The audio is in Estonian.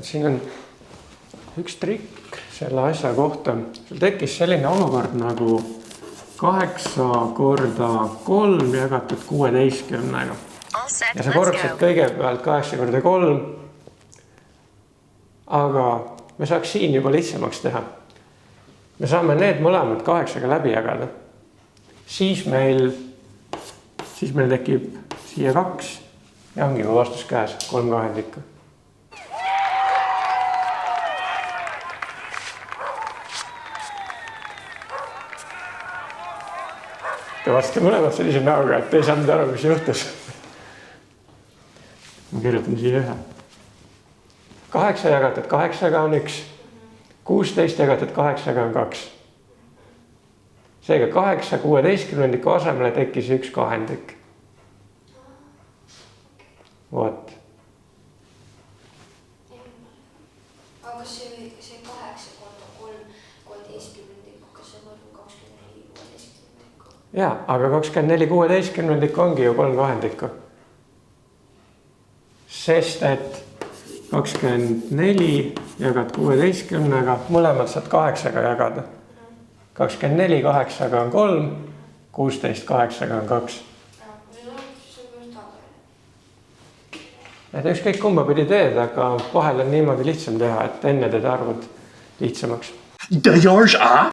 Siin on üks trikk selle asja kohta. Sul tekkis selline olukord nagu 8 korda 3 jagatud 16-ga. Ja sa korrutasid kõigepealt 8 korda 3. Aga me saaks siin juba lihtsamaks teha. Me saame need mõlemad 8-ga läbi jagada. Siis meil tekib siia 2 ja ongi vastus käes 3 kahendikku. Te vastate mõlemad sellise näoga, et ei saanud aru, mis juhtus. Ma kirjutan siia 1. 8 jagatud 8-ga on 1. 16 jagatud 8-ga on 2. Seega 8 16 asemele tekkis 1 kahendik. Vot. Aga see 8 korda 3 16, kas see on 24 16? Jaa, aga 24 16 ongi ju 3 kahendikku. Sest et 24 jagad 16-ga, mõlemad saad 8-ga jagada. 24 8-ga on 3, 16 8-ga on 2. Et ükskõik kumba pidi teed, aga vahel on niimoodi lihtsam teha, et enne teed arvud lihtsamaks.